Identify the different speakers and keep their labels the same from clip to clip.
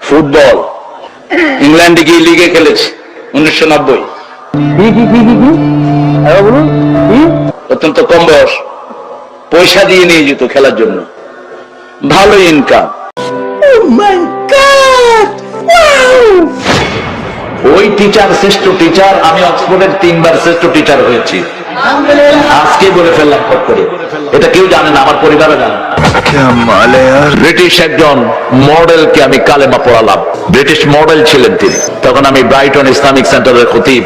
Speaker 1: Football ইংল্যান্ডে গিয়ে লিগে খেলেছে 1990। অত্যন্ত কম বয়স, পয়সা দিয়ে নিয়ে যেত খেলার জন্য, ভালো ইনকাম। ওই টিচার শ্রেষ্ঠ টিচার, আমি অক্সফোর্ডের 3 বার শ্রেষ্ঠ টিচার হয়েছি। আজকে বলে ফেললাম ফট করে, এটা কেউ জানে না, আমার পরিবারও জানে। ব্রিটিশ একজন মডেলকে আমি কালেমা পড়ালাম, ব্রিটিশ মডেল ছিলেন তিনি, তখন আমি ব্রাইটন ইসলামিক সেন্টারের খতিব,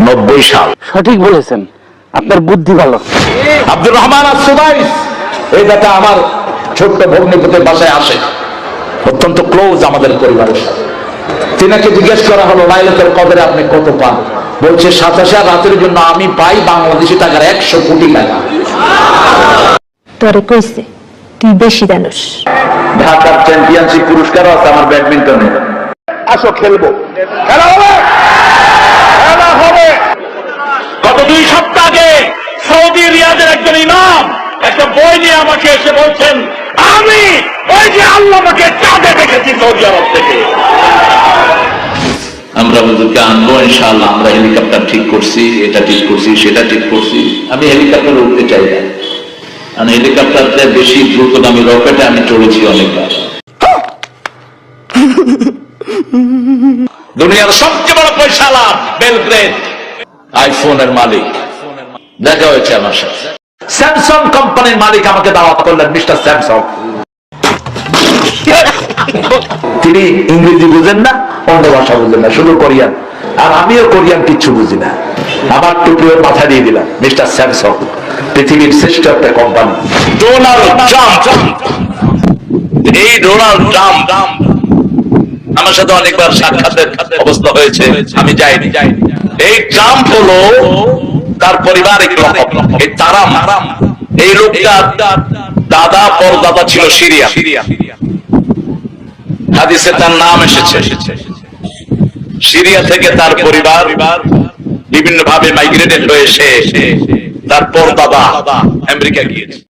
Speaker 1: 90 সাল।
Speaker 2: সঠিক বলেছেন, আপনার বুদ্ধি ভালো।
Speaker 1: আব্দুর রহমান আস-সুদাইস, এই কথা আমার ছোট্ট ভগ্নিপতির বাসায় আসে, অত্যন্ত ক্লোজ আমাদের পরিবারের সাথে। তিনাকে জিজ্ঞেস করা হলো লাইলাতুল কদরে আপনি কত পান? বলছে 27 রাতের জন্য আমি পাই বাংলাদেশি টাকার 100 কোটি টাকা।
Speaker 3: তোরে কইছে তুই বেশি জানোস।
Speaker 1: ঢাকার চ্যাম্পিয়নশিপ পুরস্কারও আছে আমার ব্যাডমিন্টনে। আসো খেলবো, খেলা হবে, খেলা হবে। গত 2 সপ্তাহ আগে সৌদি রিয়াদের একজন ইমাম একটা বই নিয়ে আমাকে এসে বলছেন, আমি ওই যে আল্লাহকে চাঁদে দেখেছি সৌদি আরব থেকে। আমরা হুজুরকে আনবো ইনশাআল্লাহ, আমরা হেলিকপ্টার ঠিক করছি, এটা ঠিক করছি, সেটা ঠিক করছি। আমি হেলিকপ্টারে উঠতে চাই না, কারণ হেলিকপ্টারতে বেশি দ্রুতগামী রকেটে আমি চড়েছি অনেকবার। দুনিয়ার সবচেয়ে বড় পয়সাওয়ালা বেলগ্রেড আইফোনের মালিক দেখা হয়েছে আমার সাথে। স্যামসাং কোম্পানির মালিক আমাকে দাওয়াত করলেন, মিস্টার স্যামসাং। তিনি ইংরেজি বুঝেন না, অন্য ভাষা বুঝেন না, শুধু কোরিয়ান, আর আমিও কোরিয়ান কিচ্ছু বুঝি না। আমার টুপিও মাথা দিয়ে দিলাম, মিস্টার স্যামসাং পৃথিবীর শ্রেষ্ঠ একটা কোম্পানি। ডোনাল্ড ট্রাম্প, এই ডোনাল্ড ট্রাম্প আমার সাথে অনেকবার সাক্ষাতের অবস্থা হয়েছে, আমি যাইনি। এই ট্রাম্প হলো তার পরিবার এক রকম, এই তারাম, এই লোকটা দাদা পরদাদা ছিল সিরিয়া, হাদিসে তার নাম এসেছে। সিরিয়া থেকে তার পরিবার বিভিন্ন ভাবে মাইগ্রেটেড হয়ে এসে তার পরদাদা আমেরিকা গিয়েছে।